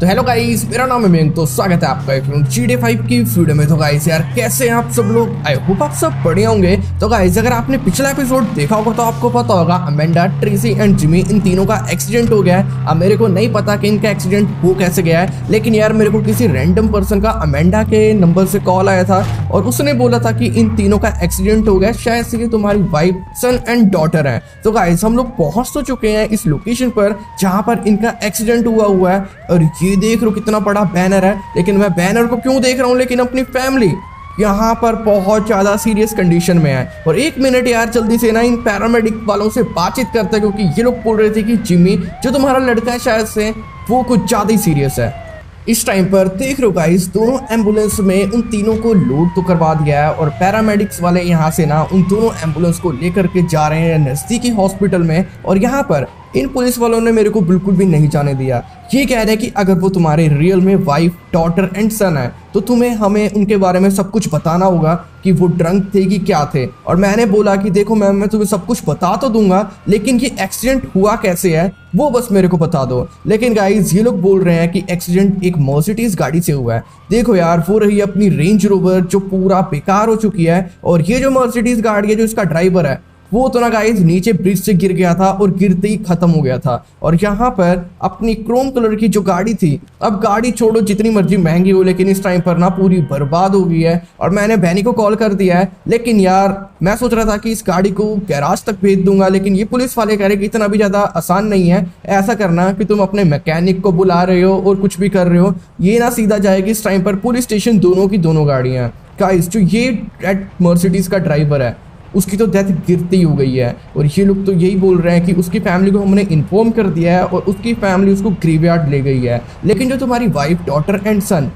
तो hello guys, मेरा नाम है मेंग। तो स्वागत है आपका एक GTA 5 की वीडियो में। तो गाइस यार, कैसे हैं आप सब लोग? आई होप आप सब बढ़िया होंगे। तो गाइस, अगर आपने पिछला एपिसोड देखा होगा तो आपको पता होगा अमेंडा, ट्रेसी एंड जिमी इन तीनों का एक्सीडेंट हो गया है। अब मेरे को नहीं पता कि इनका एक्सीडेंट हो कैसे गया है, लेकिन यार मेरे को किसी रैंडम पर्सन का अमेंडा के नंबर से कॉल आया था और उसने बोला था कि इन तीनों का एक्सीडेंट हो गया, शायद से तुम्हारी वाइफ, सन एंड डॉटर है। तो गाइस, हम लोग पहुंच तो चुके हैं इस लोकेशन पर जहां पर इनका एक्सीडेंट हुआ है। और ये देख लो कितना बड़ा बैनर है, लेकिन मैं बैनर को क्यों देख रहा हूँ, लेकिन अपनी फैमिली यहाँ पर बहुत ज्यादा सीरियस कंडीशन में है। और एक मिनट यार, जल्दी से ना इन पैरामेडिक वालों से बातचीत करते हैं, क्योंकि ये लोग बोल रहे थे कि जिमी जो तुम्हारा लड़का है शायद से वो कुछ ज्यादा ही सीरियस है। इस टाइम पर देख रहे हो गाइस, दोनों एम्बुलेंस में उन तीनों को लोड तो करवा दिया है और पैरामेडिक्स वाले यहाँ से ना उन दोनों एम्बुलेंस को लेकर के जा रहे हैं नजदीकी हॉस्पिटल में। और यहाँ पर इन पुलिस वालों ने मेरे को बिल्कुल भी नहीं जाने दिया। ये कह रहे हैं कि अगर वो तुम्हारे रियल में वाइफ, डॉटर एंड सन है तो तुम्हें हमें उनके बारे में सब कुछ बताना होगा कि वो ड्रंक थे कि क्या थे। और मैंने बोला कि देखो मैम, मैं तुम्हें सब कुछ बता तो दूंगा, लेकिन ये एक्सीडेंट हुआ कैसे है वो बस मेरे को बता दो। लेकिन गाइस, ये लोग बोल रहे हैं कि एक्सीडेंट एक मर्सिडीज गाड़ी से हुआ है। देखो यार, वो रही अपनी रेंज रोवर जो पूरा बेकार हो चुकी है, और ये जो मर्सिडीज गाड़ी है जो इसका ड्राइवर है वो तो ना गाइस नीचे ब्रिज से गिर गया था और गिरते ही खत्म हो गया था। और यहाँ पर अपनी क्रोम कलर की जो गाड़ी थी, अब गाड़ी छोड़ो जितनी मर्जी महंगी हो, लेकिन इस टाइम पर ना पूरी बर्बाद हो गई है। और मैंने बहनी को कॉल कर दिया है, लेकिन यार मैं सोच रहा था कि इस गाड़ी को गैराज तक भेज दूंगा, लेकिन ये पुलिस वाले कह रहे कि इतना भी ज्यादा आसान नहीं है। ऐसा करना कि तुम अपने मैकेनिक को बुला रहे हो और कुछ भी कर रहे हो, ये ना सीधा जाएगी इस टाइम पर पुलिस स्टेशन। दोनों की दोनों गाड़ियां गाइस, जो ये रेड मर्सिडीज का ड्राइवर है उसकी तो डेथ गिरती ही हो गई है। और ये लोग तो यही बोल रहे हैं कि उसकी फैमिली को हमने इन्फॉर्म कर दिया है और उसकी फैमिली उसको ग्रेवयार्ड ले गई है। लेकिन जो तुम्हारी wife, daughter and son,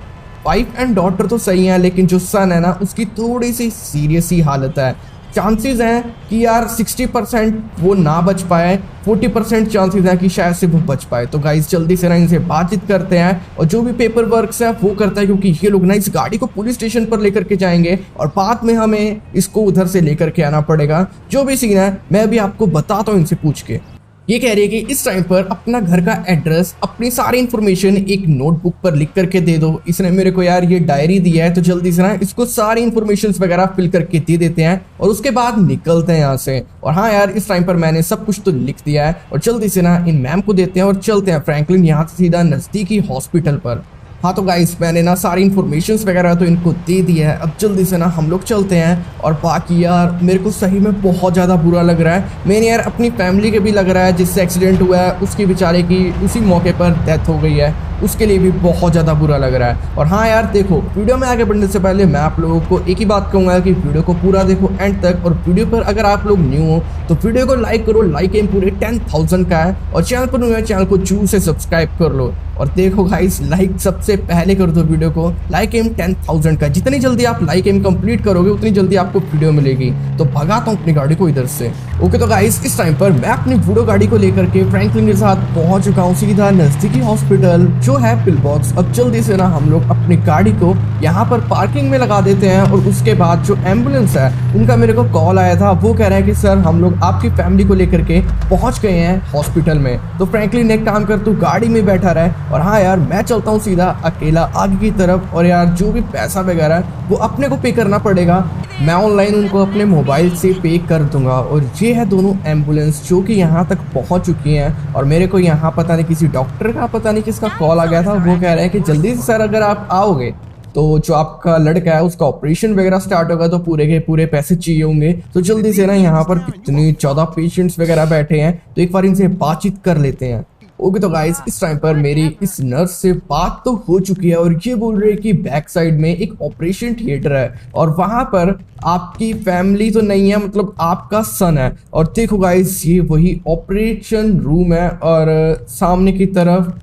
wife and daughter तो सही है, लेकिन जो सन है ना उसकी थोड़ी सी सीरियस ही हालत है। चांसेस हैं कि यार 60% वो ना बच पाए, 40% चांसेस हैं कि शायद से वो बच पाए। तो गाइस, जल्दी से ना इनसे बातचीत करते हैं और जो भी पेपर वर्क है वो करता है, क्योंकि ये लोग ना इस गाड़ी को पुलिस स्टेशन पर लेकर के जाएंगे और बाद में हमें इसको उधर से लेकर के आना पड़ेगा। जो भी सीन है मैं अभी आपको बताता हूँ इनसे पूछ के। ये कह रही है कि इस टाइम पर अपना घर का एड्रेस, अपनी सारी इन्फॉर्मेशन एक नोटबुक पर लिख करके दे दो। इसने मेरे को यार ये डायरी दिया है, तो जल्दी से ना इसको सारी इन्फॉर्मेशन वगैरह फिल करके दे देते हैं और उसके बाद निकलते हैं यहाँ से। और हाँ यार, इस टाइम पर मैंने सब कुछ तो लिख दिया है और जल्दी से ना इन मैम को देते हैं और चलते हैं फ्रैंकलिन यहाँ से सीधा नजदीकी हॉस्पिटल पर। हाँ तो गाइस, मैंने ना सारी इन्फॉर्मेशन वगैरह तो इनको दे दी है। अब जल्दी से ना हम लोग चलते हैं। और बाकी यार मेरे को सही में बहुत ज़्यादा बुरा लग रहा है। मैंने यार अपनी फैमिली के भी लग रहा है, जिससे एक्सीडेंट हुआ है उसकी बेचारे की उसी मौके पर डेथ हो गई है, उसके लिए भी बहुत ज़्यादा बुरा लग रहा है। और हाँ यार देखो, वीडियो में आगे बढ़ने से पहले मैं आप लोगों को एक ही बात कहूँगा कि वीडियो को पूरा देखो एंड तक। और वीडियो पर अगर आप लोग न्यू हो तो वीडियो को लाइक करो, लाइक एम पूरे 10,000 का है। और चैनल पर न्यू है, चैनल को जरूर से सब्सक्राइब कर लो। और देखो गाइस, लाइक सबसे पहले कर दो वीडियो को, लाइक एम 10,000 का। जितनी जल्दी आप लाइक एम कंप्लीट करोगे उतनी जल्दी आपको वीडियो मिलेगी। तो भगाता हूँ अपनी गाड़ी को इधर से। ओके तो गाइस, इस टाइम पर मैं अपनी वीडियो गाड़ी को लेकर के फ्रैंकलिन के साथ पहुंच चुका हूँ सीधा नजदीकी हॉस्पिटल जो है पिल बॉक्स। अब जल्दी से ना हम लोग अपनी गाड़ी को यहाँ पर पार्किंग में लगा देते हैं। और उसके बाद जो एम्बुलेंस है उनका मेरे को कॉल आया था, वो कह रहे हैं कि सर हम लोग आपकी फैमिली को लेकर के पहुंच गए हैं हॉस्पिटल में। तो फ्रैंकलिन एक काम कर, तू गाड़ी में बैठा रहे और हाँ यार मैं चलता हूँ सीधा अकेला आगे की तरफ। और यार जो भी पैसा वगैरह है वो अपने को पे करना पड़ेगा, मैं ऑनलाइन उनको अपने मोबाइल से पे कर दूंगा। और ये है दोनों एम्बुलेंस जो कि यहाँ तक पहुँच चुकी हैं। और मेरे को यहाँ पता नहीं किसी डॉक्टर का, पता नहीं किसका कॉल आ गया था, वो कह रहे हैं कि जल्दी से सर अगर आप आओगे तो जो आपका लड़का है उसका ऑपरेशन वगैरह स्टार्ट होगा, तो पूरे के पूरे पैसे चाहिए होंगे। तो जल्दी से ना यहाँ पर कितनी 14 पेशेंट्स वगैरह बैठे हैं, तो एक बार इनसे बातचीत कर लेते हैं। ओके तो गाइस, इस टाइम पर मेरी इस नर्स से बात तो हो चुकी है और ये बोल रहे हैं कि बैक साइड में एक ऑपरेशन थिएटर है और वहां पर आपकी फैमिली तो नहीं है, मतलब आपका सन है। और देखो गाइस, ये वही ऑपरेशन रूम है और सामने की तरफ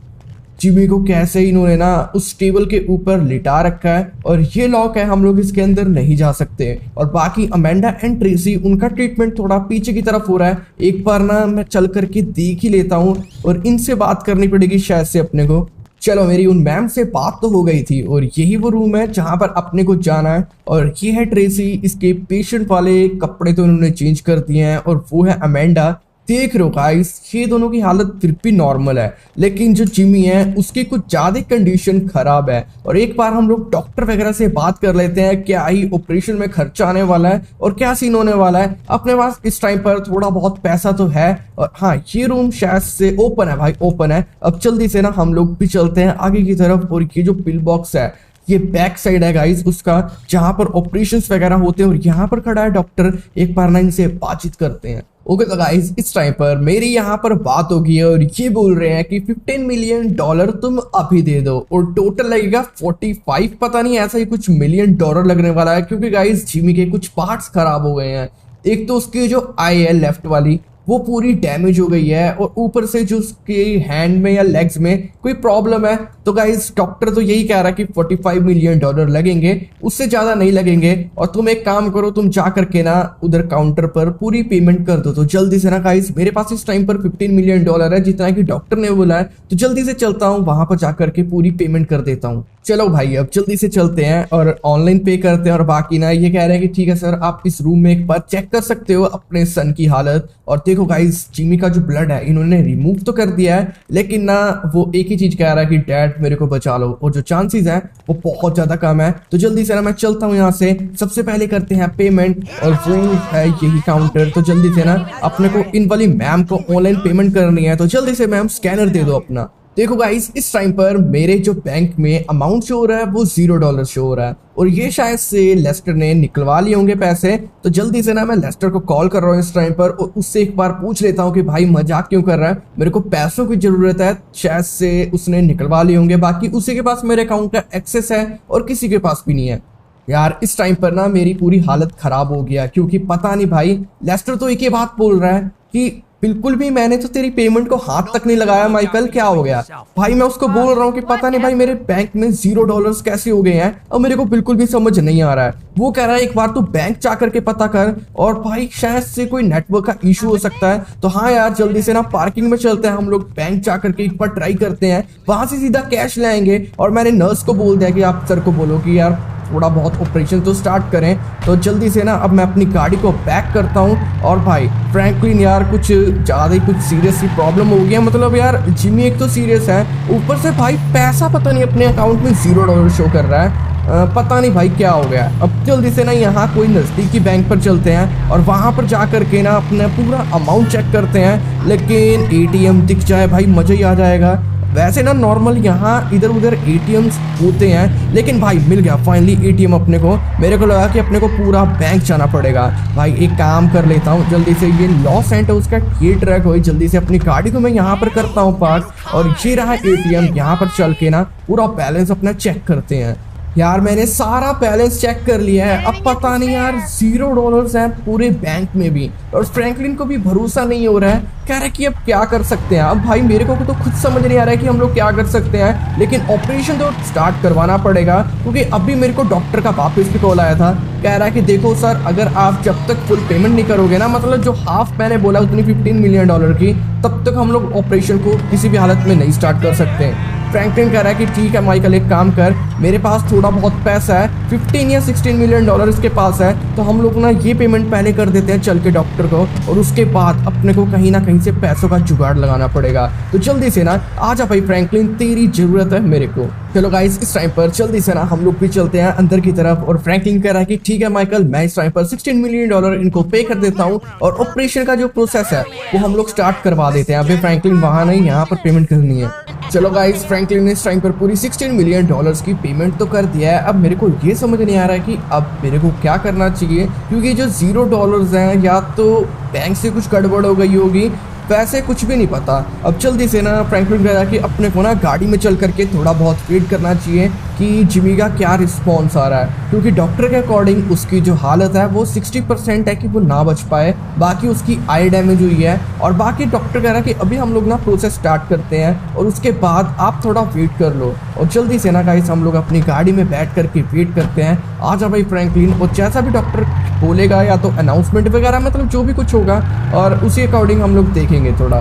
जिमी को कैसे इन्होंने ना उस टेबल के ऊपर लिटा रखा है और ये लॉक है, हम लोग इसके अंदर नहीं जा सकते। और बाकी अमेंडा एंड ट्रेसी, उनका ट्रीटमेंट थोड़ा पीछे की तरफ हो रहा है। एक बार ना मैं चल करके देख ही लेता हूँ और इनसे बात करनी पड़ेगी शायद से अपने को। चलो, मेरी उन मैम से बात तो हो गई थी और यही वो रूम है जहां पर अपने को जाना है। और ये है ट्रेसी, इसके पेशेंट वाले कपड़े तो उन्होंने चेंज कर दिए हैं। और वो है अमेंडा, देख रहे हो गाइस, ये दोनों की हालत फिर भी नॉर्मल है, लेकिन जो जिमी है उसकी कुछ ज्यादा कंडीशन खराब है। और एक बार हम लोग डॉक्टर वगैरह से बात कर लेते हैं, क्या ही ऑपरेशन में खर्चा आने वाला है और क्या सीन होने वाला है। अपने पास इस टाइम पर थोड़ा बहुत पैसा तो है। और हाँ, ये रूम शायद से ओपन है भाई, ओपन है। अब जल्दी से ना हम लोग भी चलते हैं आगे की तरफ। और ये जो पिल बॉक्स है, ये बैक साइड है गाइस उसका, जहां पर ऑपरेशंस वगैरह होते हैं। और यहाँ पर खड़ा है डॉक्टर, एक बार ना इनसे बातचीत करते हैं। ओके तो गाइस, इस टाइम पर मेरी यहाँ पर बात होगी और ये बोल रहे हैं कि $15 मिलियन तुम अभी दे दो और टोटल लगेगा 45, पता नहीं ऐसा ही कुछ मिलियन डॉलर लगने वाला है। क्योंकि गाइस जिमी के कुछ पार्ट्स खराब हो गए हैं। एक तो उसकी जो आई है लेफ्ट वाली, वो पूरी डैमेज हो गई है, और ऊपर से जो उसके हैंड में या लेग्स में कोई प्रॉब्लम है। तो गाइस डॉक्टर तो यही कह रहा है कि $45 मिलियन लगेंगे, उससे ज्यादा नहीं लगेंगे। और तुम एक काम करो, तुम जा करके ना उधर काउंटर पर पूरी पेमेंट कर दो। तो जल्दी से ना गाइस, मेरे पास इस टाइम पर $15 मिलियन है, जितना कि डॉक्टर ने बोला है। तो जल्दी से चलता हूँ वहां पर जाकर के पूरी पेमेंट कर देता हूँ। चलो भाई, अब जल्दी से चलते हैं और ऑनलाइन पे करते हैं। और बाकी ना ये कह रहे हैं कि ठीक है सर, आप इस रूम में एक बार चेक कर सकते हो अपने सन की हालत। और देखो गाइस, जिमी का जो ब्लड है इन्होंने रिमूव तो कर दिया है, लेकिन ना वो एक ही चीज कह रहा है कि डैड मेरे को बचा लो। और जो चांसेस हैं वो बहुत ज्यादा कम है। तो जल्दी से ना मैं चलता हूँ यहाँ से। सबसे पहले करते हैं पेमेंट, और वो है यही काउंटर। तो जल्दी से ना अपने को इन वाली मैम को ऑनलाइन पेमेंट करनी है। तो जल्दी से मैम स्कैनर दे दो अपना। देखो गाइस, इस टाइम पर मेरे जो बैंक में अमाउंट शो हो रहा है वो $0 शो हो रहा है, और ये शायद से लेस्टर ने निकलवा लिए होंगे पैसे। तो जल्दी से ना मैं लेस्टर को कॉल कर रहा हूँ इस टाइम पर, और उससे एक बार पूछ लेता हूँ कि भाई मजाक क्यों कर रहा है, मेरे को पैसों की जरूरत है। शायद से उसने निकलवा लिए होंगे, बाकी उसी के पास मेरे अकाउंट का एक्सेस है और किसी के पास भी नहीं है। यार इस टाइम पर ना मेरी पूरी हालत खराब हो गया, क्योंकि पता नहीं भाई, लेस्टर तो एक ही बात बोल रहा है कि बिल्कुल भी मैंने तो तेरी पेमेंट को हाथ तक नहीं लगाया। माइकल क्या हो गया भाई? मैं उसको बोल रहा हूँ कि पता नहीं भाई मेरे बैंक में $0 कैसे हो गए हैं, और मेरे को बिल्कुल भी समझ नहीं आ रहा है। वो कह रहा है एक बार तू बैंक जा करके पता कर, और भाई शायद से कोई नेटवर्क का इशू हो सकता है। तो हाँ यार, जल्दी से ना पार्किंग में चलते हैं हम लोग, बैंक जा करके एक बार ट्राई करते हैं, वहां से सीधा कैश लाएंगे। और मैंने नर्स को बोल दिया कि आप सर को बोलो कि यार थोड़ा बहुत ऑपरेशन तो स्टार्ट करें। तो जल्दी से ना अब मैं अपनी गाड़ी को बैक करता हूँ। और भाई फ्रैंकलिन यार कुछ ज़्यादा ही कुछ सीरियस सी प्रॉब्लम हो गया। मतलब यार जिमी एक तो सीरियस है, ऊपर से भाई पैसा पता नहीं अपने अकाउंट में $0 शो कर रहा है। पता नहीं भाई क्या हो गया। अब जल्दी से ना यहाँ कोई नज़दीकी बैंक पर चलते हैं और वहाँ पर जा करके ना अपना पूरा अमाउंट चेक करते हैं। लेकिन ATM दिख जाए भाई मज़ा ही आ जाएगा। वैसे ना नॉर्मल यहाँ इधर उधर ATMs होते हैं, लेकिन भाई मिल गया फाइनली ATM अपने को। मेरे को लगा कि अपने को पूरा बैंक जाना पड़ेगा। भाई एक काम कर लेता हूँ जल्दी से, ये लॉस एंटोस का ये ट्रैक हो, जल्दी से अपनी गाड़ी को मैं यहाँ पर करता हूँ पार्क। और ये रहा ATM, यहाँ पर चल के ना पूरा बैलेंस अपना चेक करते हैं। यार मैंने सारा बैलेंस चेक कर लिया है, अब पता नहीं यार $0 है पूरे बैंक में भी। और फ्रैंकलिन को भी भरोसा नहीं हो रहा है, कह रहा है कि अब क्या कर सकते हैं। अब भाई मेरे को तो खुद समझ नहीं आ रहा है कि हम लोग क्या कर सकते हैं, लेकिन ऑपरेशन तो स्टार्ट करवाना पड़ेगा। क्योंकि अभी मेरे को डॉक्टर का वापस भी कॉल आया था, कह रहा है कि देखो सर, अगर आप जब तक फुल पेमेंट नहीं करोगे ना, मतलब जो हाफ मैंने बोला उतनी $15 मिलियन की, तब तक हम लोग ऑपरेशन को किसी भी हालत में नहीं स्टार्ट कर सकते हैं। फ्रैंकलिन कह रहा है कि ठीक है माइकल, एक काम कर, मेरे पास थोड़ा बहुत पैसा है, 15 या $16 मिलियन इसके पास है, तो हम लोग ना ये पेमेंट पहले कर देते हैं चल के डॉक्टर को, और उसके बाद अपने को कहीं ना कहीं से पैसों का जुगाड़ लगाना पड़ेगा। तो जल्दी से ना आजा भाई फ्रैंकलिन, तेरी जरूरत है मेरे को। चलो गाइस, इस टाइम पर जल्दी से ना हम लोग भी चलते हैं अंदर की तरफ। और फ्रैंकलिन कह रहा है कि ठीक है माइकल, मैं इस टाइम पर $16 मिलियन इनको पे कर देता हूँ, और ऑपरेशन का जो प्रोसेस है वो हम लोग स्टार्ट करवा देते हैं। अभी फ्रैंकलिन वहां नहीं, यहाँ पर पेमेंट करनी है। चलो गाइस, फ्रैंकलिन ने इस टाइम पर पूरी $16 मिलियन की पेमेंट तो कर दिया है। अब मेरे को ये समझ नहीं आ रहा है कि अब मेरे को क्या करना चाहिए, क्योंकि जो $0 हैं या तो बैंक से कुछ गड़बड़ हो गई होगी, वैसे कुछ भी नहीं पता। अब जल्दी से ना फ्रैंकलिन कह रहा है कि अपने को ना गाड़ी में चल करके थोड़ा बहुत वेट करना चाहिए कि जिमी का क्या रिस्पॉन्स आ रहा है, क्योंकि डॉक्टर के अकॉर्डिंग उसकी जो हालत है वो 60% है कि वो ना बच पाए, बाकी उसकी आई डैमेज हुई है। और बाकी डॉक्टर कह रहा है कि अभी हम लोग ना प्रोसेस स्टार्ट करते हैं, और उसके बाद आप थोड़ा वेट कर लो। और जल्दी से ना गाइस हम लोग अपनी गाड़ी में बैठ करके वेट करते हैं। आ जा भाई फ्रैंकलिन, और जैसा भी डॉक्टर बोलेगा या तो अनाउंसमेंट वगैरह, मतलब जो भी कुछ होगा, और उसी अकॉर्डिंग हम लोग देखेंगे थोड़ा।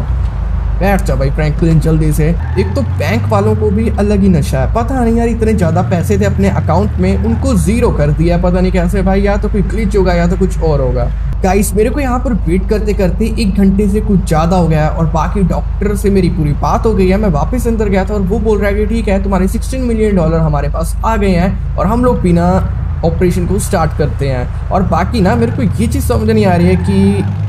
बैठ जा भाई फ्रैंकलिन जल्दी से। एक तो बैंक वालों को भी अलग ही नशा है, पता नहीं यार इतने ज्यादा पैसे थे अपने अकाउंट में उनको जीरो कर दिया, पता नहीं कैसे भाई, या तो कोई ग्लिच होगा या तो कुछ और होगा। गाइस मेरे को यहाँ पर वेट करते करते 1 घंटे से कुछ ज़्यादा हो गया है और बाकी डॉक्टर से मेरी पूरी बात हो गई है। मैं वापस अंदर गया था और वो बोल रहा है कि ठीक है तुम्हारे $16 मिलियन हमारे पास आ गए हैं और हम लोग बिना ऑपरेशन को स्टार्ट करते हैं। और बाकी ना मेरे को ये चीज़ समझ नहीं आ रही है कि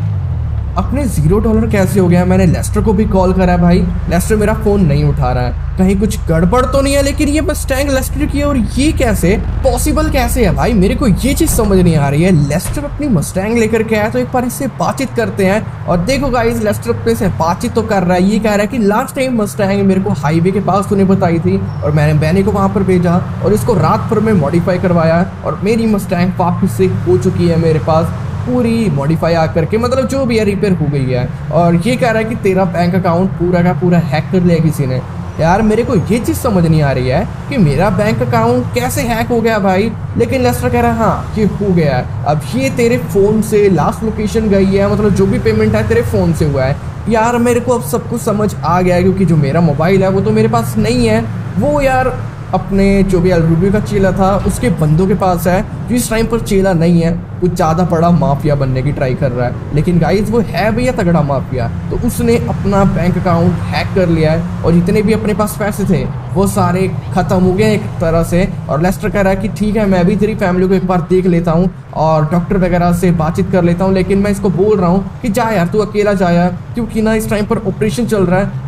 अपने $0 कैसे हो गया। मैंने लेस्टर को भी कॉल करा भाई, लेस्टर मेरा फ़ोन नहीं उठा रहा है, कहीं कुछ गड़बड़ तो नहीं है। लेकिन ये मस्टैंग लेस्टर की है और ये कैसे पॉसिबल कैसे है भाई, मेरे को ये चीज़ समझ नहीं आ रही है। लेस्टर अपनी मस्टैंग लेकर के आया तो एक बार इससे बातचीत करते हैं। और देखो गाइस लेस्टर अपने से बातचीत तो कर रहा है, ये कह रहा है कि लास्ट टाइम मस्टैंग मेरे को हाईवे के पास तूने बताई थी और मैंने बैनी को वहाँ पर भेजा और इसको रात भर में मॉडिफाई करवाया और मेरी मस्टैंग वापस से हो चुकी है मेरे पास पूरी मॉडिफाई आकर के, मतलब जो भी है रिपेयर हो गई है। और ये कह रहा है कि तेरा बैंक अकाउंट पूरा का पूरा हैक कर लिया किसी ने। यार मेरे को ये चीज़ समझ नहीं आ रही है कि मेरा बैंक अकाउंट कैसे हैक हो गया भाई। लेकिन लेस्टर कह रहा है हाँ ये हो गया है, अब ये तेरे फ़ोन से लास्ट लोकेशन गई है, मतलब जो भी पेमेंट है तेरे फ़ोन से हुआ है। यार मेरे को अब सब कुछ समझ आ गया है क्योंकि जो मेरा मोबाइल है वो तो मेरे पास नहीं है, वो यार अपने जो भी एल का चेला था उसके बंदों के पास है, जो इस टाइम पर चेला नहीं है, कुछ ज़्यादा बड़ा माफिया बनने की ट्राई कर रहा है। लेकिन गाइस वो है भैया तगड़ा माफिया, तो उसने अपना बैंक अकाउंट हैक कर लिया है और जितने भी अपने पास पैसे थे वो सारे ख़त्म हो गए एक तरह से। और लेस्टर कह रहा है कि ठीक है मैं भी तेरी फैमिली को एक बार देख लेता हूँ और डॉक्टर वगैरह से बातचीत कर लेता हूँ। लेकिन मैं इसको बोल रहा हूँ कि जा यार तू अकेला जा यार, क्योंकि ना इस टाइम पर ऑपरेशन चल रहा है।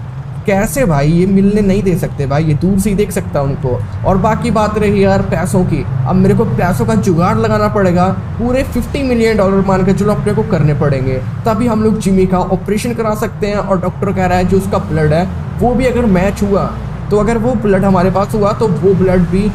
कैसे भाई ये मिलने नहीं दे सकते भाई, ये दूर से ही देख सकता उनको। और बाकी बात रही यार पैसों की, अब मेरे को पैसों का जुगाड़ लगाना पड़ेगा, पूरे $50 मिलियन मान के चलो अपने को करने पड़ेंगे, तभी हम लोग जिमी का ऑपरेशन करा सकते हैं। और डॉक्टर कह रहा है जो उसका ब्लड है वो भी अगर मैच हुआ तो अगर वो ब्लड हमारे पास हुआ तो वो ब्लड भी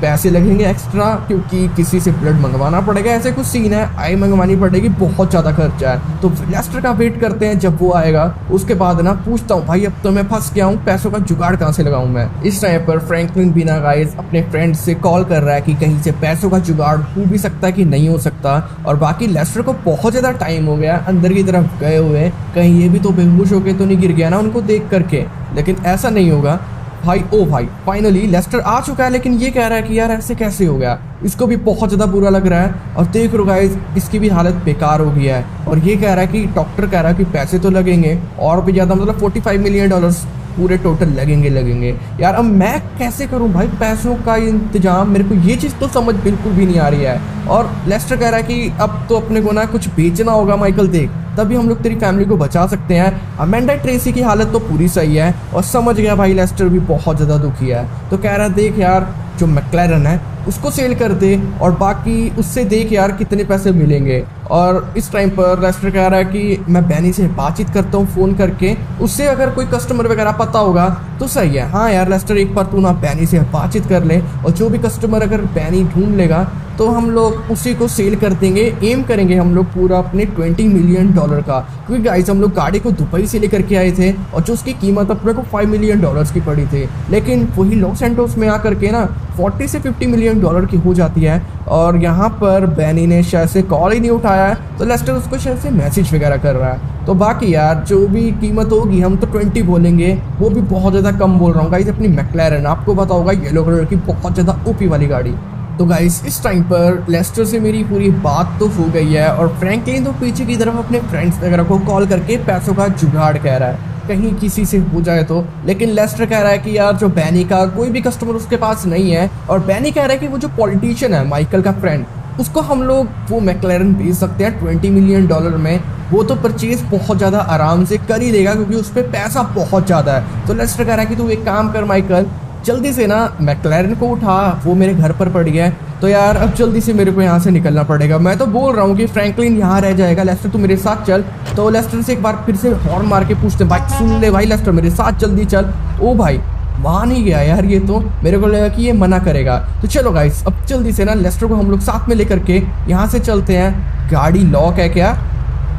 पैसे लगेंगे एक्स्ट्रा, क्योंकि किसी से ब्लड मंगवाना पड़ेगा, ऐसे कुछ सीन है, आई मंगवानी पड़ेगी, बहुत ज़्यादा खर्चा है। तो लेस्टर का वेट करते हैं जब वो आएगा, उसके बाद ना पूछता हूँ भाई अब तो मैं फंस गया हूँ, पैसों का जुगाड़ कहाँ से लगाऊँ मैं। इस टाइम पर फ्रैंकलिन बिना गाइस अपने फ्रेंड से कॉल कर रहा है कि कहीं से पैसों का जुगाड़ हो भी सकता है कि नहीं हो सकता। और बाकी लेस्टर को बहुत ज़्यादा टाइम हो गया अंदर की तरफ गए हुए, कहीं ये भी तो बेहोश होके तो नहीं गिर गया ना उनको देख करके, लेकिन ऐसा नहीं होगा भाई। ओ भाई फाइनली लेस्टर आ चुका है, लेकिन ये कह रहा है कि यार ऐसे कैसे हो गया, इसको भी बहुत ज़्यादा बुरा लग रहा है। और देख लो गाइस इसकी भी हालत बेकार हो गया है और ये कह रहा है कि डॉक्टर कह रहा है कि पैसे तो लगेंगे और भी ज़्यादा, मतलब $45 मिलियन पूरे टोटल लगेंगे। यार अब मैं कैसे करूं भाई पैसों का इंतजाम, मेरे को ये चीज़ तो समझ बिल्कुल भी नहीं आ रही है। और लेस्टर कह रहा है कि अब तो अपने को ना कुछ बेचना होगा माइकल, देख तभी हम लोग तेरी फैमिली को बचा सकते हैं। अमेंडा ट्रेसी की हालत तो पूरी सही है और समझ गया भाई लेस्टर भी बहुत ज़्यादा दुखी है, तो कह रहा है देख यार जो मैक्लेरन है उसको सेल कर दे और बाकी उससे देख यार कितने पैसे मिलेंगे। और इस टाइम पर लेस्टर कह रहा है कि मैं बैनी से बातचीत करता हूँ फ़ोन करके, उससे अगर कोई कस्टमर वगैरह पता होगा तो सही है। हाँ यार लेस्टर एक बार तू ना बैनी से बातचीत कर ले और जो भी कस्टमर अगर बैनी ढूंढ लेगा तो हम लोग उसी को सेल कर देंगे। एम करेंगे हम लोग पूरा अपने $20 मिलियन का, क्योंकि गाइस हम लोग गाड़ी को दुबई से लेकर के आए थे और जो उसकी कीमत अपने को $5 मिलियन की पड़ी थी, लेकिन वही लॉस सैंटोस में आकर के ना 40 से 50 मिलियन डॉलर की हो जाती है। और यहाँ पर बैनी ने शायद से कॉल ही नहीं उठाया है तो लेस्टर उसको शायद से मैसेज वगैरह कर रहा है। तो बाकी यार जो भी कीमत होगी हम तो 20 बोलेंगे, वो भी बहुत ज़्यादा कम बोल रहा हूँ गाइस। अपनी मैक्लेरन आपको पता होगा येलो कलर की बहुत ज़्यादा ओपी वाली गाड़ी। तो गाइस इस टाइम पर लेस्टर से मेरी पूरी बात तो हो गई है और फ्रैंकलिन तो पीछे की तरफ अपने फ्रेंड्स वगैरह को कॉल करके पैसों का जुगाड़ कह रहा है कहीं किसी से हो जाए तो। लेकिन लेस्टर कह रहा है कि यार जो बैनी का कोई भी कस्टमर उसके पास नहीं है और बैनी कह रहा है कि वो जो पॉलिटिशियन है माइकल का फ्रेंड उसको हम लोग वो मैक्लेरन भेज सकते हैं $20 मिलियन में, वो तो परचेज बहुत ज़्यादा आराम से कर ही लेगा क्योंकि उस पर पैसा बहुत ज़्यादा है। तो लेस्टर कह रहा है कि तू एक काम कर माइकल, जल्दी से ना मैक्लेरन को उठा, वो मेरे घर पर पड़ गया है। तो यार अब जल्दी से मेरे को यहाँ से निकलना पड़ेगा। मैं तो बोल रहा हूँ कि फ्रैंकलिन यहाँ रह जाएगा, लेस्टर तू मेरे साथ चल। तो लेस्टर से एक बार फिर से हॉर्न मार के पूछते भाई सुन ले भाई लेस्टर मेरे साथ जल्दी चल। ओ भाई मान ही गया यार, ये तो मेरे को लगा कि ये मना करेगा। तो चलो गाइस अब जल्दी से ना लेस्टर को हम लोग साथ में लेकर के यहाँ से चलते हैं। गाड़ी लॉक है क्या?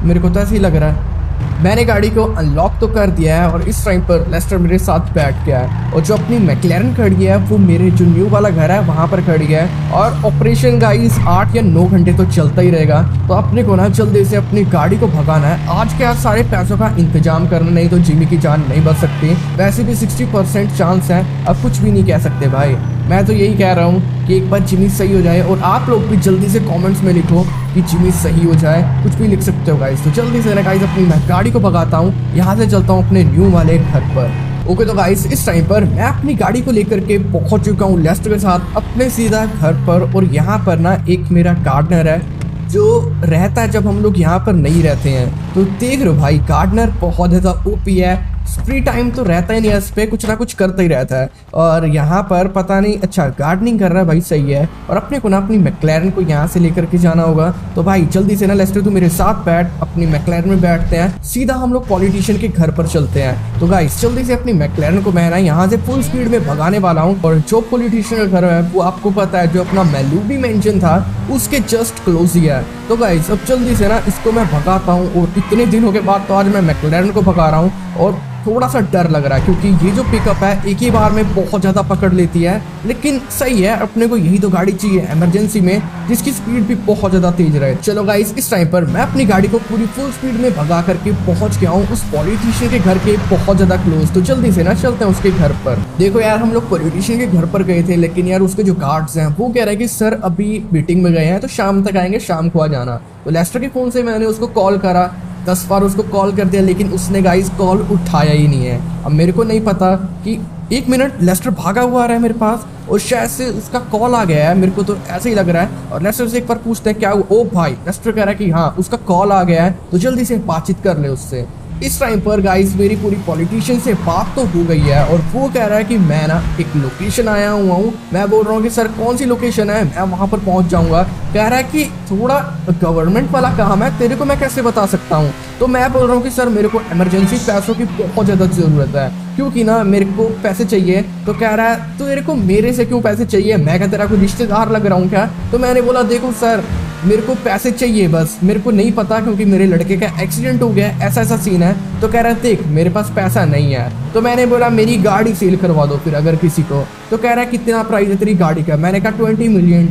मेरे को तो ऐसे ही लग रहा है। मैंने गाड़ी को अनलॉक तो कर दिया है और इस टाइम पर लेस्टर मेरे साथ बैठ गया है और जो अपनी मैक्लेरन खड़ी है वो मेरे जो न्यू वाला घर है वहाँ पर खड़ी है और ऑपरेशन गाइस 8 या 9 घंटे तो चलता ही रहेगा। तो अपने को ना जल्दी से अपनी गाड़ी को भगाना है। आज के आज सारे पैसों का इंतजाम करना, नहीं तो जिमी की जान नहीं बच सकती। वैसे भी 60% चांस है, अब कुछ भी नहीं कह सकते भाई। मैं तो यही कह रहा हूँ कि एक बार जिमी सही हो जाए और आप लोग भी जल्दी से कमेंट्स में लिखो कि जिमी सही हो जाए, कुछ भी लिख सकते हो गाइस। तो जल्दी से ना गाइस अपनी मैं गाड़ी को भगाता हूँ, यहाँ से चलता हूँ अपने न्यू वाले घर पर। ओके तो गाइस इस टाइम पर मैं अपनी गाड़ी को लेकर के पहुंच चुका हूँ लेस्टर के साथ अपने सीधा घर पर। और यहाँ पर ना एक मेरा गार्डनर है जो रहता है जब हम लोग यहाँ पर नहीं रहते हैं। तो देख रहे हो भाई गार्डनर बहुत ज़्यादा ओपी है, फ्री टाइम तो रहता ही नहीं है, इस पे कुछ ना कुछ करता ही रहता है। और यहाँ पर पता नहीं, अच्छा गार्डनिंग कर रहा है भाई, सही है। और अपने को ना अपनी मैक्लेरन को यहाँ से लेकर के जाना होगा। तो भाई जल्दी से ना लेस्टर तू मेरे साथ बैठ, अपनी मैक्लेरन में बैठते हैं, सीधा हम लोग पॉलिटिशियन के घर पर चलते हैं। तो गाइस जल्दी से अपनी मैक्लेरन को मैं ना यहाँ से फुल स्पीड में भगाने वाला हूँ। और जो पॉलिटिशियन का घर है वो आपको पता है, जो अपना मेलूबी मेंशन था उसके जस्ट क्लोज ही है। तो गाइस अब जल्दी से ना इसको मैं भगाता हूँ। और इतने दिनों के बाद तो आज मैं मैक्लेरन को भगा रहा हूँ और थोड़ा सा डर लग रहा है क्योंकि ये जो पिकअप है एक ही बार में बहुत ज़्यादा पकड़ लेती है। लेकिन सही है, अपने को यही तो गाड़ी चाहिए इमरजेंसी में जिसकी स्पीड भी बहुत ज़्यादा तेज रहे। चलो गाइस इस टाइम पर मैं अपनी गाड़ी को पूरी फुल स्पीड में भगा करके पहुंच गया हूँ उस पॉलिटिशियन के घर के बहुत ज़्यादा क्लोज। तो जल्दी से ना चलते हैं उसके घर पर। देखो यार हम लोग पॉलिटिशियन के घर पर गए थे, लेकिन यार उसके जो गार्ड्स हैं वो कह रहे हैं कि सर अभी मीटिंग में गए हैं तो शाम तक आएंगे, शाम को आ जाना। तो लेस्टर के फ़ोन से मैंने उसको कॉल करा, 10 बार उसको कॉल कर दिया, लेकिन उसने गाइस कॉल उठाया ही नहीं है। अब मेरे को नहीं पता कि 1 मिनट लेस्टर भागा हुआ आ रहा है मेरे पास और शायद से उसका कॉल आ गया है, मेरे को तो ऐसे ही लग रहा है। और लेस्टर से एक बार पूछते हैं क्या हुआ। ओ भाई लेस्टर कह रहा है कि हाँ उसका कॉल आ गया है, तो जल्दी से बातचीत कर ले उससे। इस टाइम पर गाइस मेरी पूरी पॉलिटिशियन से बात तो हो गई है और वो कह रहा है कि मैं ना एक लोकेशन आया हुआ हूँ। मैं बोल रहा हूँ कि सर कौन सी लोकेशन है, मैं वहाँ पर पहुँच जाऊँगा। कह रहा है कि थोड़ा गवर्नमेंट वाला काम है, तेरे को मैं कैसे बता सकता हूँ। तो मैं बोल रहा हूँ कि सर मेरे को इमरजेंसी पैसों की बहुत ज़्यादा ज़रूरत है क्योंकि ना मेरे को पैसे चाहिए। तो कह रहा है तो तेरे को मेरे से क्यों पैसे चाहिए, मैं क्या तेरा कोई रिश्तेदार लग रहा हूँ क्या। तो मैंने बोला देखो सर मेरे को पैसे चाहिए, बस मेरे को नहीं पता क्योंकि मेरे लड़के का एक्सीडेंट हो गया, ऐसा ऐसा सीन है। तो कह रहा है देख मेरे पास पैसा नहीं है। तो मैंने बोला मेरी गाड़ी सेल करवा दो फिर अगर किसी को। तो कह रहा है कितना प्राइस है तेरी गाड़ी का। मैंने कहा $20 मिलियन।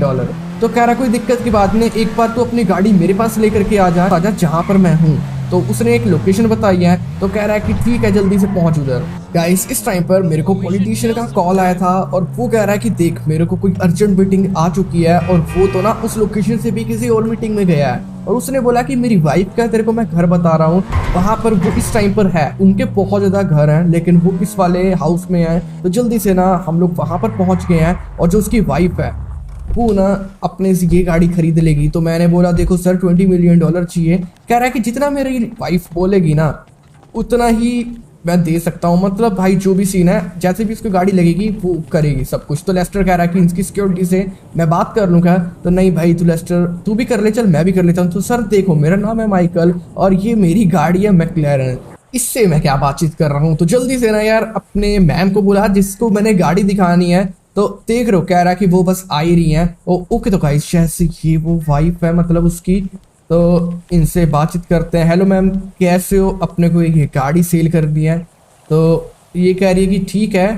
तो कह रहा कोई दिक्कत की बात नहीं, एक बार तो अपनी गाड़ी मेरे पास लेकर के आ जा जहाँ पर मैं हूँ। तो उसने एक लोकेशन बताई है। तो कह रहा है कि ठीक है जल्दी से पहुंच उधर। गाइस इस टाइम पर मेरे को पॉलिटिशियन का कॉल आया था और वो कह रहा है कि देख मेरे को कोई अर्जेंट मीटिंग आ चुकी है और वो तो ना उस लोकेशन से भी किसी और मीटिंग में गया है। और उसने बोला कि मेरी वाइफ का तेरे को मैं घर बता रहा हूँ, वहाँ पर वो इस टाइम पर है। उनके बहुत ज़्यादा घर हैं लेकिन वो इस वाले हाउस में है। तो जल्दी से ना हम लोग वहाँ पर पहुँच गए हैं और जो उसकी वाइफ है वो ना अपने से ये गाड़ी खरीद लेगी। तो मैंने बोला देखो सर $20 मिलियन चाहिए। कह रहा है कि जितना मेरी वाइफ बोलेगी ना उतना ही मैं दे सकता हूँ। मतलब भाई जो भी सीन है जैसे भी उसको गाड़ी लगेगी वो करेगी सब कुछ। तो लेस्टर कह रहा है कि इसकी सिक्योरिटी से मैं बात कर लूँगा। तो नहीं भाई तू लेस्टर तू भी कर ले, चल मैं भी कर लेता हूँ। तो सर देखो मेरा नाम है माइकल और ये मेरी गाड़ी है मैक्लेरन, इससे मैं क्या बातचीत कर रहा हूँ। तो जल्दी से ना यार अपने मैम को बुला जिसको मैंने गाड़ी दिखानी है। तो देख रहे हो कह रहा है कि वो बस आ ही रही हैं। ओके तो गाइस शायद से ये वो वाइफ है मतलब उसकी। तो इनसे बातचीत करते हैं। हेलो मैम कैसे हो, अपने को ये गाड़ी सेल कर दी है। तो ये कह रही है कि ठीक है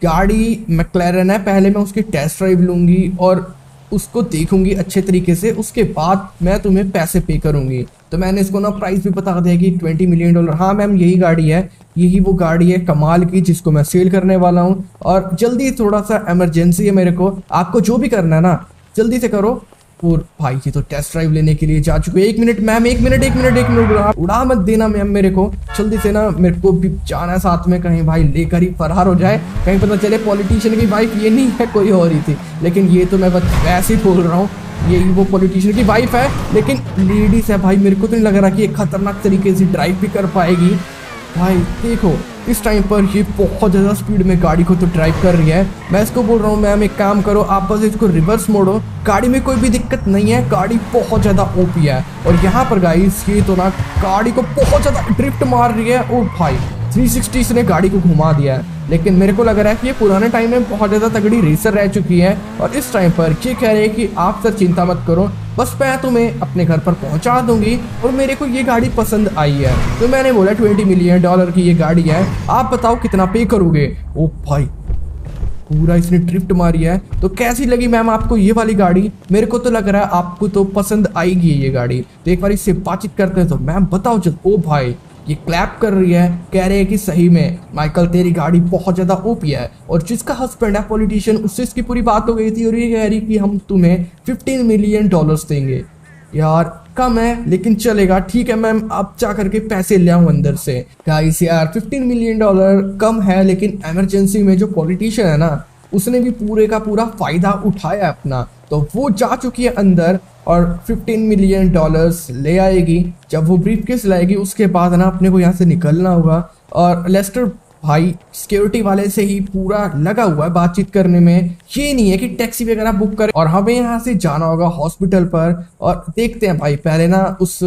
गाड़ी मैक्लेरन है, पहले मैं उसकी टेस्ट ड्राइव लूँगी और उसको देखूंगी अच्छे तरीके से, उसके बाद मैं तुम्हें पैसे पे करूंगी। तो मैंने इसको ना प्राइस भी बता दिया कि $20 मिलियन। हाँ मैम यही गाड़ी है, यही वो गाड़ी है कमाल की जिसको मैं सेल करने वाला हूँ। और जल्दी थोड़ा सा इमरजेंसी है मेरे को, आपको जो भी करना है ना जल्दी से करो। और भाई ये तो टेस्ट ड्राइव लेने के लिए जा चुके हैं। 1 minute ma'am, 1 minute 1 minute 1 minute उड़ा मत देना मैम मेरे को। जल्दी से ना मेरे को भी जाना है साथ में, कहीं भाई लेकर ही फरार हो जाए, कहीं पता चले पॉलिटिशियन की वाइफ ये नहीं है कोई और ही थी। लेकिन ये तो मैं बस वैसे ही बोल रहा हूँ, यही वो पॉलिटिशियन की वाइफ है लेकिन लेडीज है। भाई मेरे को तो नहीं लग रहा कि ये खतरनाक तरीके से ड्राइव भी कर पाएगी। भाई देखो इस टाइम पर ये बहुत ज़्यादा स्पीड में गाड़ी को तो ड्राइव कर रही है। मैं इसको बोल रहा हूँ मैम एक काम करो आप बस इसको रिवर्स मोड़ो, गाड़ी में कोई भी दिक्कत नहीं है, गाड़ी बहुत ज़्यादा ओपी है। और यहाँ पर गाइस ये तो ना गाड़ी को बहुत ज़्यादा ड्रिफ्ट मार रही है। और भाई 360 से ने गाड़ी को घुमा दिया है। लेकिन मेरे को लग रहा है कि ये पुराने टाइम में बहुत ज़्यादा तगड़ी रेसर रह चुकी है। और इस टाइम पर ये कह रहे हैं कि आप सर चिंता मत करो, बस मैं तुम्हें अपने घर पर पहुंचा दूंगी और मेरे को ये गाड़ी पसंद आई है। तो मैंने बोला $20 मिलियन की ये गाड़ी है, आप बताओ कितना पे करोगे। ओ भाई पूरा इसने ड्रिफ्ट मारी है। तो कैसी लगी मैम आपको ये वाली गाड़ी? मेरे को तो लग रहा है आपको तो पसंद आएगी ये गाड़ी। तो एक बार इससे बातचीत करते हैं। तो मैम बताओ जब। ओ भाई ये क्लैप कर रही है, कह रहे हैं कि सही में माइकल तेरी गाड़ी बहुत ज्यादा ओपी है। और जिसका हस्बैंड है पॉलिटिशियन, उससे इसकी पूरी बात हो गई थी और ये कह रही कि हम तुम्हें $15 मिलियन देंगे। यार कम है लेकिन चलेगा, ठीक है मैम आप जा करके पैसे ले आओ अंदर से। गाइस यार $15 मिलियन कम है, लेकिन इमरजेंसी में जो पॉलिटिशियन है ना, उसने भी पूरे का पूरा फायदा उठाया अपना। तो वो जा चुकी है अंदर और $15 मिलियन ले आएगी। जब वो ब्रीफकेस लाएगी उसके बाद ना अपने को यहाँ से निकलना होगा। और लेस्टर भाई सिक्योरिटी वाले से ही पूरा लगा हुआ है बातचीत करने में। ये नहीं है कि टैक्सी वगैरह बुक करे और हमें यहाँ से जाना होगा हॉस्पिटल पर। और देखते हैं भाई, पहले ना उस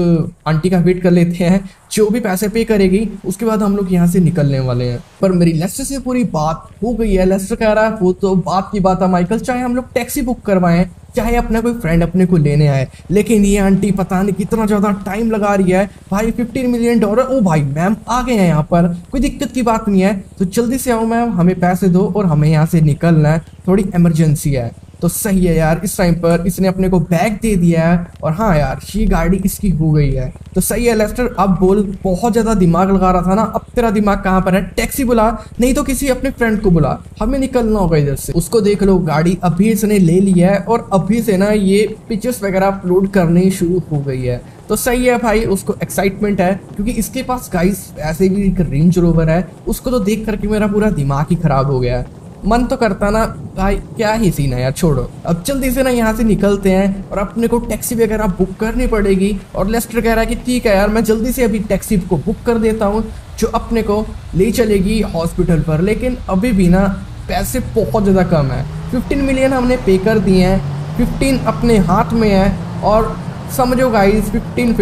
आंटी का वेट कर लेते हैं, जो भी पैसे पे करेगी उसके बाद हम लोग यहाँ से निकलने वाले हैं। पर मेरी लेस्टर से पूरी बात हो गई है। लेस्टर कह रहा है वो तो बात की बात है माइकल, चाहे हम लोग टैक्सी बुक करवाएं, चाहे अपना कोई फ्रेंड अपने को लेने आए, लेकिन ये आंटी पता नहीं कितना ज्यादा टाइम लगा रही है भाई। $15 मिलियन। ओ भाई मैम आ गए हैं यहाँ पर, कोई दिक्कत की बात नहीं है। तो जल्दी से आओ मैम, हमें पैसे दो और हमें यहाँ से निकलना है, थोड़ी इमरजेंसी है। तो सही है यार, इस टाइम पर इसने अपने को बैग दे दिया है। और हाँ यार ये गाड़ी इसकी हो गई है। तो सही है लेस्टर, अब बोल, बहुत ज्यादा दिमाग लगा रहा था ना, अब तेरा दिमाग कहाँ पर है? टैक्सी बुला, नहीं तो किसी अपने फ्रेंड को बुला, हमें निकलना होगा इधर से। उसको देख लो, गाड़ी अभी इसने ले लिया है और अभी से ना ये पिक्चर्स वगैरह अपलोड करनी शुरू हो गई है। तो सही है भाई, उसको एक्साइटमेंट है क्योंकि इसके पास गाइस ऐसे भी एक रेंज रोवर है। उसको तो देख करके मेरा पूरा दिमाग ही खराब हो गया है। मन तो करता ना भाई, क्या ही सीन है यार, छोड़ो। अब जल्दी से ना यहाँ से निकलते हैं और अपने को टैक्सी वगैरह बुक करनी पड़ेगी। और लेस्टर कह रहा है कि ठीक है यार, मैं जल्दी से अभी टैक्सी को बुक कर देता हूँ जो अपने को ले चलेगी हॉस्पिटल पर। लेकिन अभी भी ना पैसे बहुत ज़्यादा कम है। 15 मिलियन हमने पे कर दिए हैं, 15 अपने हाथ में है। और समझो गाइस 15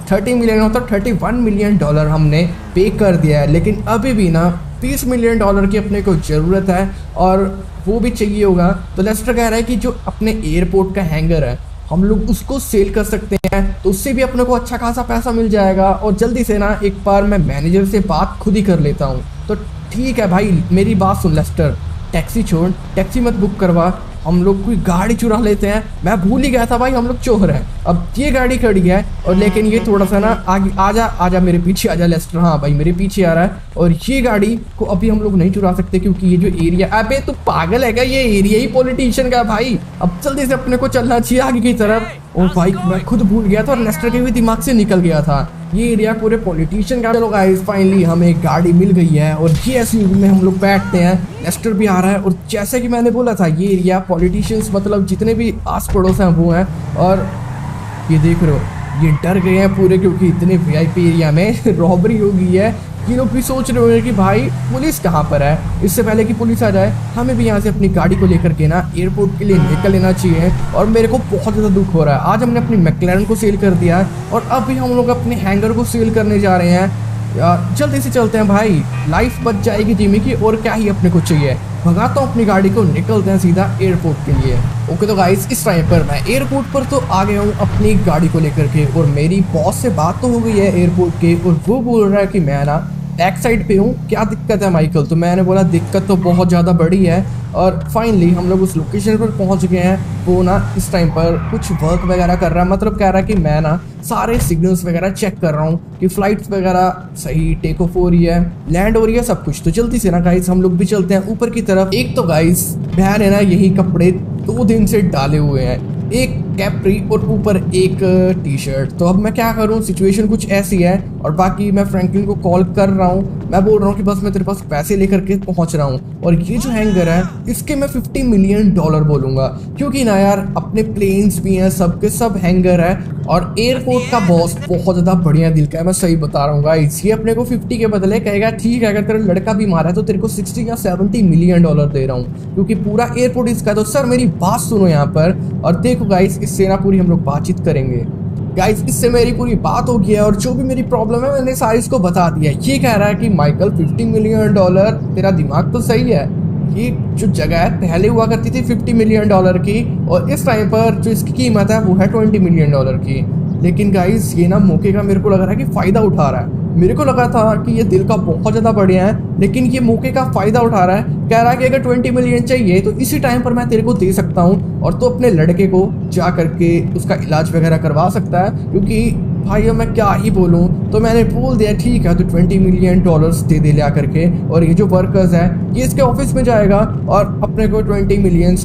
30 मिलियन होता, $31 मिलियन हमने पे कर दिया है। लेकिन अभी भी ना $30 मिलियन की अपने को ज़रूरत है और वो भी चाहिए होगा। तो लेस्टर कह रहा है कि जो अपने एयरपोर्ट का हैंगर है हम लोग उसको सेल कर सकते हैं, तो उससे भी अपने को अच्छा खासा पैसा मिल जाएगा। और जल्दी से ना एक बार मैं मैनेजर से बात खुद ही कर लेता हूँ। तो ठीक है भाई, मेरी बात सुन लेस्टर, टैक्सी छोड़, टैक्सी मत बुक करवा, हम लोग कोई गाड़ी चुरा लेते हैं। मैं भूल ही गया था भाई हम लोग चोर हैं। अब ये गाड़ी खड़ी है और लेकिन ये थोड़ा सा ना आगे आजा मेरे पीछे आजा लेस्टर। हाँ भाई मेरे पीछे आ रहा है। और ये गाड़ी को अभी हम लोग नहीं चुरा सकते क्योंकि ये जो एरिया, अबे तू पागल है क्या, ये एरिया ही पॉलिटिशियन का भाई। अब जल्दी से अपने को चलना चाहिए आगे की तरफ। और भाई मैं खुद भूल गया था और लेस्टर के भी दिमाग से निकल गया था, ये एरिया पूरे पॉलिटिशियन का। चलो गाइस फाइनली हमें एक गाड़ी मिल गई है और ये एसयूवी में हम लोग बैठते हैं। लेस्टर भी आ रहा है और जैसे कि मैंने बोला था ये एरिया पॉलिटिशियंस मतलब जितने भी आस पड़ोस हैं वो हैं। और ये देख रहे हो ये डर गए हैं पूरे क्योंकि इतने वीआईपी एरिया में रॉबरी हो गई है। ये लोग भी सोच रहे होंगे कि भाई पुलिस कहाँ पर है, इससे पहले कि पुलिस आ जाए हमें भी यहाँ से अपनी गाड़ी को लेकर के ना एयरपोर्ट के लिए निकल लेना चाहिए। और मेरे को बहुत ज़्यादा दुख हो रहा है, आज हमने अपनी मैकलैरन को सेल कर दिया है और अब भी हम लोग अपने हैंगर को सेल करने जा रहे हैं। यार जल्दी से चलते हैं भाई, लाइफ बच जाएगी जिमी की, और क्या ही अपने को चाहिए। भगाता हूँ अपनी गाड़ी को, निकलते हैं सीधा एयरपोर्ट के लिए। ओके तो गाइस इस टाइम पर मैं एयरपोर्ट पर तो आ गया हूँ अपनी गाड़ी को लेकर के और मेरी बॉस से बात तो हो गई है एयरपोर्ट के और वो बोल रहा है कि मैं ना बैक साइड पे हूँ, क्या दिक्कत है माइकल? तो मैंने बोला दिक्कत तो बहुत ज़्यादा बड़ी है। और फाइनली हम लोग उस लोकेशन पर पहुँच गए हैं। वो ना इस टाइम पर कुछ वर्क वगैरह कर रहा है, मतलब कह रहा है कि मैं ना सारे सिग्नल्स वगैरह चेक कर रहा हूँ कि फ्लाइट्स वगैरह सही टेक ऑफ हो रही है, लैंड हो रही है, सब कुछ। तो जल्दी से ना गाइस हम लोग भी चलते हैं ऊपर की तरफ। एक तो गाइस बहन है ना यही कपड़े 2 दिन से डाले हुए हैं, एक कैप्री और ऊपर एक टी शर्ट। तो अब मैं क्या करूं, सिचुएशन कुछ ऐसी है। और बाकी मैं फ्रैंकलिन को कॉल कर रहा हूं, मैं बोल रहा हूं कि बस मैं तेरे पास पैसे लेकर के पहुंच रहा हूं। और ये जो हैंगर है इसके मैं $50 मिलियन बोलूंगा क्योंकि ना यार अपने प्लेन्स भी हैं, सबके सब हैंगर है। और एयरपोर्ट का बॉस बहुत ज्यादा बढ़िया दिल का है, मैं सही बता रहा हूँ गाइस। ये अपने को 50 के बदले कहेगा ठीक है अगर तेरा लड़का भी मारा है तो तेरे को 60 या $70 मिलियन दे रहा हूँ क्योंकि पूरा एयरपोर्ट इसका। तो सर मेरी बात सुनो यहाँ पर और देखो गाइस, इससे ना पूरी हम लोग बातचीत करेंगे। गाइस इससे मेरी पूरी बात हो गई है और जो भी मेरी प्रॉब्लम है मैंने सारी इसको बता दिया है। ये कह रहा है कि माइकल $50 मिलियन, तेरा दिमाग तो सही है, ये जो जगह है पहले हुआ करती थी $50 मिलियन की, और इस टाइम पर जो इसकी कीमत है वो है $20 मिलियन की। लेकिन गाइस ये ना मौके का मेरे को लग रहा है कि फ़ायदा उठा रहा है। मेरे को लगा था कि ये दिल का बहुत ज़्यादा बढ़िया है, लेकिन ये मौके का फ़ायदा उठा रहा है। कह रहा है कि अगर 20 मिलियन चाहिए तो इसी टाइम पर मैं तेरे को दे सकता हूँ, और तो अपने लड़के को जा करके उसका इलाज वगैरह करवा सकता है। क्योंकि भाई अब मैं क्या ही बोलूँ, तो मैंने बोल दिया ठीक है तो $20 मिलियन दे दे लिया करके, और ये जो वर्कर्स है ये इसके ऑफिस में जाएगा और अपने को $20 मिलियन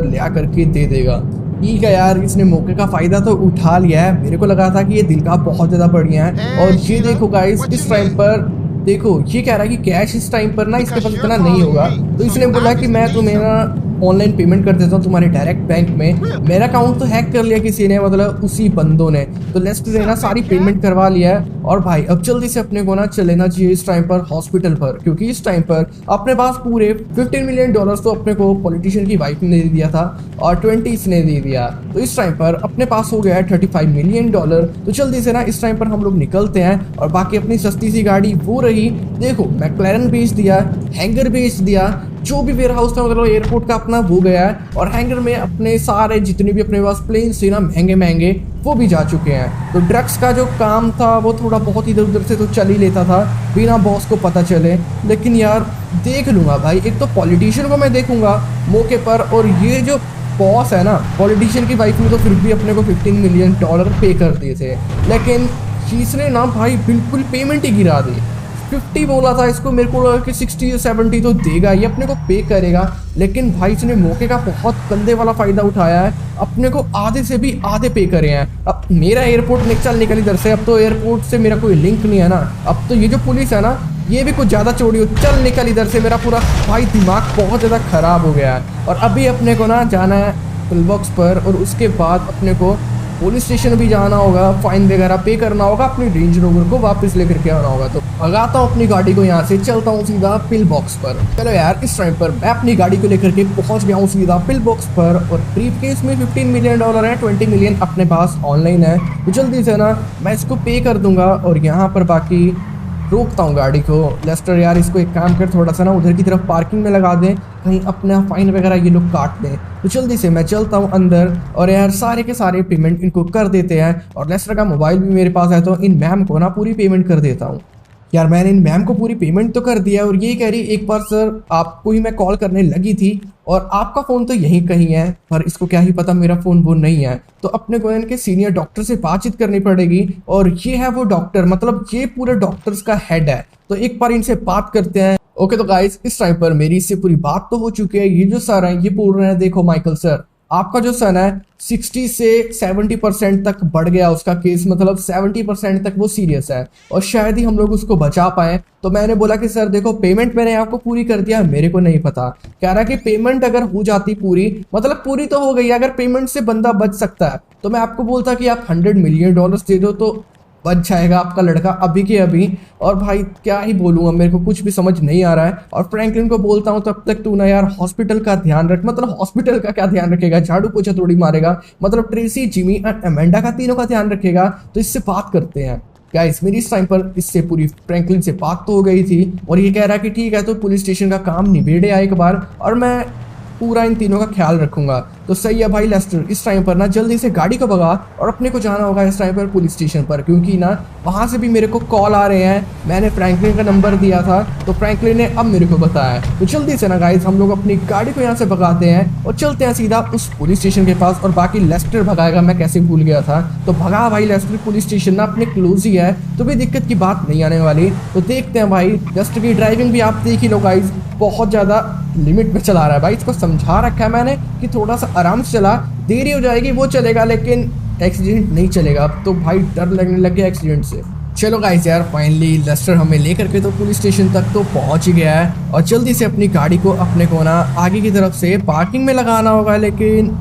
लिया करके दे देगा। ठीक है यार, इसने मौके का फ़ायदा तो उठा लिया है। मेरे को लगा था कि ये दिल का बहुत ज़्यादा बढ़िया है। और ये देखो गाइस, इस टाइम पर देखो ये कह रहा है कि कैश इस टाइम पर ना इसके पास इतना नहीं होगा, तो इसने बोला कि मैं तुम्हें ना ऑनलाइन पेमेंट कर देता हूँ तुम्हारे डायरेक्ट बैंक में। मेरा अकाउंट तो हैक कर लिया किसी ने, मतलब उसी बंदों ने। तो लेस्टर ने ना सारी पेमेंट करवा लिया है। और भाई अब जल्दी से अपने को ना चलेना चाहिए इस टाइम पर हॉस्पिटल पर, क्योंकि इस टाइम पर अपने पास पूरे $15 मिलियन तो अपने को पॉलिटिशियन की वाइफ ने दे दिया था, और 20 इसने दे दिया। तो इस टाइम पर अपने पास हो गया है $35 मिलियन। तो जल्दी से ना इस टाइम पर हम लोग निकलते हैं, और बाकी अपनी सस्ती सी गाड़ी वो रही। देखो मैक्लेरन बेच दिया, हैंगर बेच दिया, जो भी वेयर हाउस था मतलब एयरपोर्ट का अपना वो गया है। और हैंगर में अपने सारे जितने भी अपने पास प्लेन थे ना महंगे महंगे वो भी जा चुके हैं। तो ड्रग्स का जो काम था वो थोड़ा बहुत इधर उधर से तो चल ही लेता था बिना बॉस को पता चले। लेकिन यार देख लूँगा भाई, एक तो पॉलिटिशियन को मैं देखूंगा मौके पर, और ये जो बॉस है ना पॉलिटिशियन की वाइफ ने तो फिर भी अपने को $15 मिलियन पे कर दिए थे। लेकिन इसने ना भाई बिल्कुल पेमेंट ही गिरा दी। 50 बोला था इसको, मेरे को लगा कि 60 या 70 तो देगा, ये अपने को पे करेगा। लेकिन भाई इसने मौके का बहुत गंदे वाला फ़ायदा उठाया है, अपने को आधे से भी आधे पे करे हैं। अब मेरा एयरपोर्ट चल निकल इधर से, अब तो एयरपोर्ट से मेरा कोई लिंक नहीं है ना। अब तो ये जो पुलिस है ना ये भी कुछ ज़्यादा चोरी हो, चल निकल इधर से। मेरा पूरा भाई दिमाग बहुत ज़्यादा ख़राब हो गया है। और अभी अपने को ना जाना है पिल बॉक्स पर, और उसके बाद अपने को पुलिस स्टेशन भी जाना होगा, फाइन वगैरह पे करना होगा, अपनी रेंज रोवर को वापस लेकर के आना होगा। तो भगाता हूँ अपनी गाड़ी को यहाँ से, चलता हूँ सीधा पिल बॉक्स पर। चलो यार, इस टाइम पर मैं अपनी गाड़ी को लेकर के पहुँच गया हूँ सीधा पिल बॉक्स पर, और ब्रीफ केस में $15 मिलियन है, $20 मिलियन अपने पास ऑनलाइन है। तो जल्दी से ना मैं इसको पे कर दूंगा, और यहाँ पर बाकी रोकता हूँ गाड़ी को। लेस्टर यार इसको एक काम कर, थोड़ा सा ना उधर की तरफ पार्किंग में लगा दें, कहीं अपना फाइन वगैरह ये लोग काट दें। तो जल्दी से मैं चलता हूँ अंदर, और यार सारे के सारे पेमेंट इनको कर देते हैं। और लेस्टर का मोबाइल भी मेरे पास है, तो इन मैम को ना पूरी पेमेंट कर देता हूँ। यार मैंने इन मैम को पूरी पेमेंट तो कर दिया, और यही कह रही एक बार सर आपको ही मैं कॉल करने लगी थी, और आपका फ़ोन तो यहीं कहीं है, पर इसको क्या ही पता मेरा फ़ोन वो नहीं है। तो अपने को इनके सीनियर डॉक्टर से बातचीत करनी पड़ेगी, और ये है वो डॉक्टर, मतलब ये पूरे डॉक्टर्स का हेड है। तो एक बार इनसे बात करते हैं। ओके तो गाइस, इस टाइम पर मेरी इससे पूरी बात तो हो चुकी है। ये जो सर है ये बोल रहे हैं, देखो माइकल सर, आपका जो सन है 60 से 70% तक बढ़ गया उसका केस, मतलब 70% तक वो सीरियस है, और शायद ही हम लोग उसको बचा पाए। तो मैंने बोला कि सर देखो पेमेंट मैंने आपको पूरी कर दिया, मेरे को नहीं पता। कह रहा कि पेमेंट अगर हो जाती पूरी, मतलब पूरी तो हो गई, अगर पेमेंट से बंदा बच सकता है तो मैं आपको बोलता कि आप $100 मिलियन दे दो तो बच जाएगा आपका लड़का अभी के अभी। और भाई क्या ही बोलूँगा, मेरे को कुछ भी समझ नहीं आ रहा है। और फ्रैंकलिन को बोलता हूँ तब तक तू ना यार हॉस्पिटल का ध्यान रख। मतलब हॉस्पिटल का क्या ध्यान रखेगा, झाड़ू पोछा थोड़ी मारेगा, मतलब ट्रेसी, जिमी एंड अमेंडा का तीनों का ध्यान रखेगा। तो इससे बात करते हैं। गाइस मेरी इस टाइम पर इससे पूरी फ्रैंकलिन से बात तो हो गई थी, और ये कह रहा है कि ठीक है तो पुलिस स्टेशन का काम निबेड़े एक बार, और मैं पूरा इन तीनों का ख्याल रखूंगा। तो सही है भाई लेस्टर, इस टाइम पर ना जल्दी से गाड़ी को भगा, और अपने को जाना होगा इस टाइम पर पुलिस स्टेशन पर, क्योंकि ना वहाँ से भी मेरे को कॉल आ रहे हैं। मैंने फ्रैंकलिन का नंबर दिया था, तो फ्रैंकलिन ने अब मेरे को बताया। तो जल्दी से ना गाइस हम लोग अपनी गाड़ी को यहाँ से भगाते हैं, और चलते हैं सीधा उस पुलिस स्टेशन के पास। और बाकी लेस्टर भगाएगा, मैं कैसे भूल गया था। तो भगा भाई लेस्टर, पुलिस स्टेशन ना अपने क्लोज ही है, तो भी दिक्कत की बात नहीं आने वाली। तो देखते हैं भाई, लेस्टर की ड्राइविंग भी आप देख ही लो गाइस, बहुत ज़्यादा लिमिट में चला रहा है भाई। इसको समझा रखा है मैंने कि थोड़ा सा आराम से चला, देरी हो जाएगी वो चलेगा, लेकिन एक्सीडेंट नहीं चलेगा। अब तो भाई डर लगने लग गया एक्सीडेंट से। चलो गाइस यार फाइनली लेस्टर हमें लेकर के तो पुलिस स्टेशन तक तो पहुंच ही गया है, और जल्दी से अपनी गाड़ी को अपने को ना आगे की तरफ से पार्किंग में लगाना होगा। लेकिन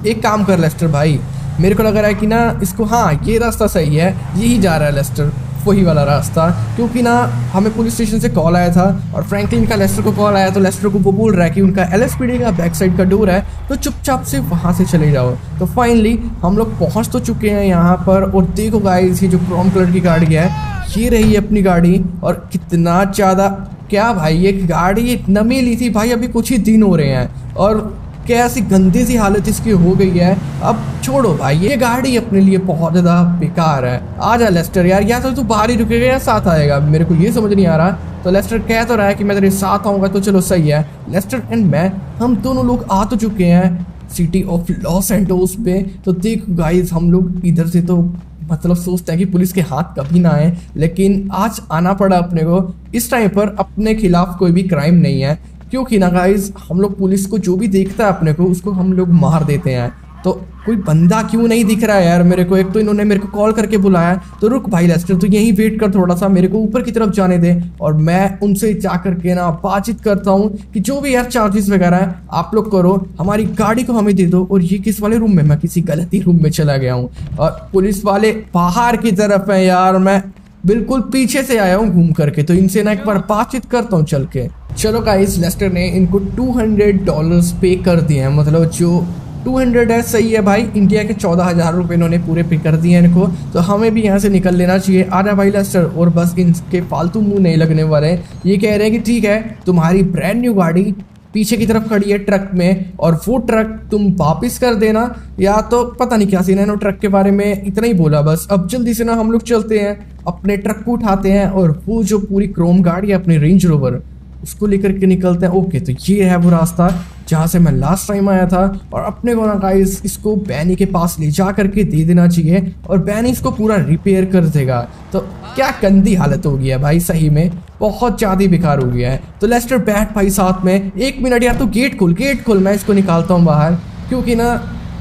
एक काम कर लेस्टर भाई, मेरे को लग रहा है कि ना इसको, हाँ ये रास्ता सही है, यही जा रहा है लेस्टर, वही वाला रास्ता। क्योंकि ना हमें पुलिस स्टेशन से कॉल आया था, और फ्रैंकलिन का लेस्टर को कॉल आया, तो लेस्टर को वो बोल रहा है कि उनका LSPD का बैक साइड का डोर है, तो चुपचाप से वहाँ से चले जाओ। तो फाइनली हम लोग पहुँच तो चुके हैं यहाँ पर। और देखो गाइस, ये जो क्रोम कलर की गाड़ी है ये रही अपनी गाड़ी, और कितना ज़्यादा क्या भाई, ये गाड़ी नमी ली थी भाई, अभी कुछ ही दिन हो रहे हैं और कैसी गंदी सी हालत इसकी हो गई है। अब छोड़ो भाई, ये गाड़ी अपने लिए बहुत ज़्यादा बेकार है। आजा लेस्टर यार, या तो तू बाहर ही रुकेगा या साथ आएगा, मेरे को ये समझ नहीं आ रहा। तो लेस्टर कह तो रहा है कि मैं तेरे साथ आऊँगा, तो चलो सही है। लेस्टर एंड मैं, हम दोनों लोग आ तो चुके हैं सिटी ऑफ लॉस एंटोस पे। तो देखो गाइस, हम लोग इधर से तो मतलब सोचते हैं कि पुलिस के हाथ कभी ना आए, लेकिन आज आना पड़ा अपने को। इस टाइम पर अपने खिलाफ कोई भी क्राइम नहीं है, क्योंकि ना गाइस हम लोग पुलिस को जो भी देखता है अपने को, उसको हम लोग मार देते हैं। तो कोई बंदा क्यों नहीं दिख रहा है यार मेरे को। एक तो इन्होंने मेरे को कॉल करके बुलाया, तो रुक भाई लेस्टर, तो यहीं वेट कर थोड़ा सा, मेरे को ऊपर की तरफ जाने दे और मैं उनसे जा करके ना बातचीत करता हूँ कि जो भी यार चार्जेस वगैरह है आप लोग करो, हमारी गाड़ी को हमें दे दो। और ये किस वाले रूम में, मैं किसी गलती रूम में चला गया हूँ और पुलिस वाले बाहर की तरफ है यार, मैं बिल्कुल पीछे से आया हूँ घूम करके। तो इनसे ना एक बार बातचीत करता हूँ चल के। चलो गाइस, लेस्टर ने इनको $200 पे कर दिए हैं, मतलब जो 200 है सही है भाई, इंडिया के 14,000 रुपये इन्होंने पूरे पे कर दिए हैं इनको। तो हमें भी यहाँ से निकल लेना चाहिए। आजा भाई लेस्टर, और बस इनके फालतू मुंह नहीं लगने वाले हैं। ये कह रहे हैं कि ठीक है, तुम्हारी ब्रांड न्यू गाड़ी पीछे की तरफ खड़ी है ट्रक में, और वो ट्रक तुम वापिस कर देना, या तो पता नहीं क्या सीन है। ट्रक के बारे में इतना ही बोला बस। अब जल्दी से ना हम लोग चलते हैं, अपने ट्रक को उठाते हैं और वो जो पूरी क्रोम गाड़ी है अपनी रेंज रोवर, उसको लेकर के निकलते हैं। ओके, तो ये है वो रास्ता जहाँ से मैं लास्ट टाइम आया था। और अपने को ना गाइस इसको बैनी के पास ले जा करके दे देना चाहिए, और बैनी इसको पूरा रिपेयर कर देगा। तो क्या गंदी हालत हो गई है भाई, सही में बहुत ज़्यादा बेकार हो गया है। तो लेस्टर बैठ भाई साथ में। 1 मिनट यार, तो गेट खोल, मैं इसको निकालता हूँ बाहर, क्योंकि ना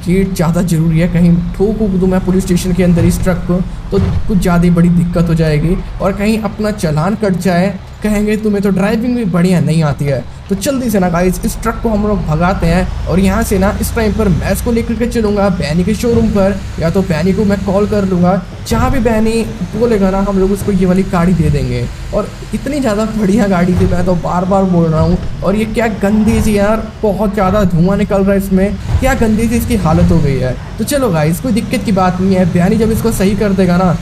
गेट ज़्यादा ज़रूरी है। कहीं ठोक दूँ मैं पुलिस स्टेशन के अंदर इस ट्रक को, तो कुछ ज़्यादा बड़ी दिक्कत हो जाएगी, और कहीं अपना चालान कट जाए, कहेंगे तुम्हें तो ड्राइविंग भी बढ़िया नहीं आती है। तो जल्दी से ना गाइस इस ट्रक को हम लोग भगाते हैं, और यहाँ से ना इस टाइम पर मैं इसको लेकर के चलूँगा बैनी के शोरूम पर, या तो बैनी को मैं कॉल कर लूँगा। जहाँ भी बैनी बोलेगा ना हम लोग उसको ये वाली गाड़ी दे देंगे। और इतनी ज़्यादा बढ़िया गाड़ी थी, मैं तो बार बार बोल रहा हूँ। और ये क्या गंदी सी यार, बहुत ज़्यादा धुआं निकल रहा है इसमें, क्या गंदी सी इसकी हालत हो गई है। तो चलो गाइस, कोई दिक्कत की बात नहीं है, बैनी जब इसको सही कर देगा ना,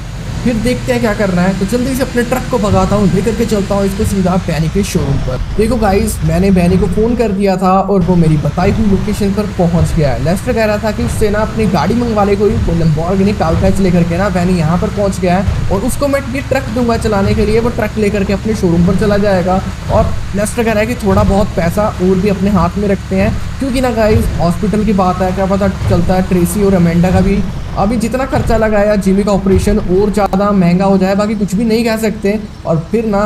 फिर देखते हैं क्या करना है। तो जल्दी से अपने ट्रक को भगाता हूँ, लेकर के चलता हूँ इसको सीधा बैनी के शोरूम पर। देखो गाइस, मैंने बैनी को फ़ोन कर दिया था और वो मेरी बताई हुई लोकेशन पर पहुँच गया है। लेस्टर कह रहा था कि उससे ना अपनी गाड़ी मंगवा ले कोई, लैम्बोर्गिनी काउंटैच लेकर के ना बैनी यहाँ पर पहुँच गया है, और उसको मैं ये ट्रक दूंगा चलाने के लिए। वो ट्रक लेकर के अपने शोरूम पर चला जाएगा। और लेस्टर कह रहा है कि थोड़ा बहुत पैसा और भी अपने हाथ में रखते हैं, क्योंकि ना गाइस हॉस्पिटल की बात है, क्या पता चलता है ट्रेसी और अमेंडा का भी अभी जितना खर्चा लगाया जिमी का ऑपरेशन और ज़्यादा महंगा हो जाए, बाकी कुछ भी नहीं कह सकते। और फिर ना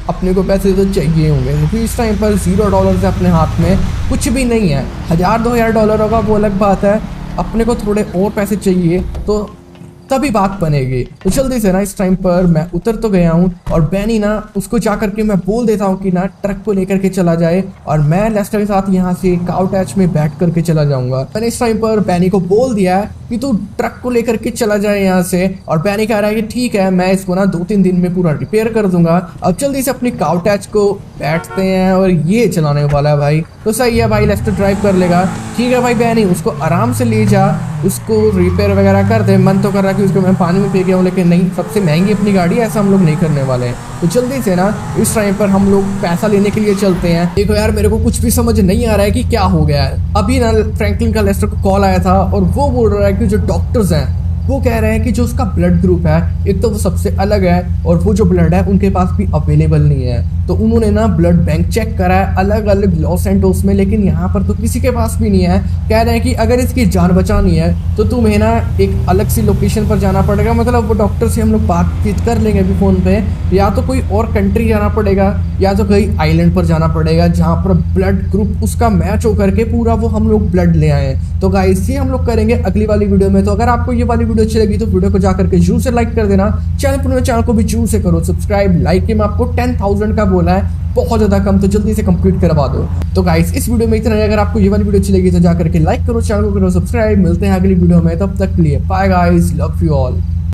अपने को पैसे तो चाहिए होंगे, क्योंकि इस टाइम पर $0 से अपने हाथ में कुछ भी नहीं है। $1000-2000 होगा वो अलग बात है, अपने को थोड़े और पैसे चाहिए तो तभी बात बनेगी। तो जल्दी से ना इस टाइम पर मैं उतर तो गया हूँ, और बैनी ना उसको जा करके मैं बोल देता हूँ कि ना ट्रक को लेकर के चला जाए, और मैं लेस्टर के साथ यहाँ से काउटैच में बैठ करके चला जाऊँगा। मैंने इस टाइम पर बैनी को बोल दिया है कि तू ट्रक को लेकर के चला जाए यहाँ से, और बैनी कह रहा है कि ठीक है, मैं इसको ना 2-3 दिन में पूरा रिपेयर कर दूंगा। अब जल्दी से अपनी काउटैच को बैठते हैं, और ये चलाने वाला है भाई, तो सही है भाई, लेस्टर ड्राइव कर लेगा। ठीक है भाई बैनी, उसको आराम से ले जा, उसको रिपेयर वगैरह कर दे। मन तो कर रहा है कि उसको मैं पानी में फेंक गया हूँ, लेकिन नहीं, सबसे महंगी अपनी गाड़ी है, ऐसा हम लोग नहीं करने वाले हैं। तो जल्दी से ना इस टाइम पर हम लोग पैसा लेने के लिए चलते हैं। देखो यार, मेरे को कुछ भी समझ नहीं आ रहा है कि क्या हो गया है। अभी ना फ्रैंकलिन का लेस्टर को कॉल आया था, और वो बोल रहा है कि जो डॉक्टर्स हैं वो कह रहे हैं कि जो उसका ब्लड ग्रुप है, एक तो वो सबसे अलग है, और वो जो ब्लड है उनके पास भी अवेलेबल नहीं है। तो उन्होंने ना ब्लड बैंक चेक करा है अलग अलग लॉस एंटोस में, लेकिन यहाँ पर तो किसी के पास भी नहीं है। कह रहे हैं कि अगर इसकी जान बचानी है तो तुम्हें ना एक अलग सी लोकेशन पर जाना पड़ेगा, मतलब वो डॉक्टर से हम लोग बातचीत कर लेंगे अभी फ़ोन पे, या तो कोई और कंट्री जाना पड़ेगा, या तो कहीं आइलैंड पर जाना पड़ेगा जहाँ पर ब्लड ग्रुप उसका मैच हो करके पूरा वो हम लोग ब्लड ले आए। तो गाइस ये हम लोग करेंगे अगली वाली वीडियो में। तो अगर आपको ये वाली वीडियो अच्छी लगी तो वीडियो को जाकर के जरूर से लाइक कर देना, चैनल को भी जरूर से करो सब्सक्राइब। लाइक के मैं आपको 10,000 का बोला है, बहुत ज्यादा कम, तो जल्दी से कंप्लीट करवा दो। तो गाइस इस वीडियो में इतना ही। अगर आपको ये वाली वीडियो अच्छी लगी तो जाकर के लाइक करो, चैनल को करो सब्सक्राइब। मिलते हैं अगली वीडियो में, तब तक के लिए bye guys, love you all.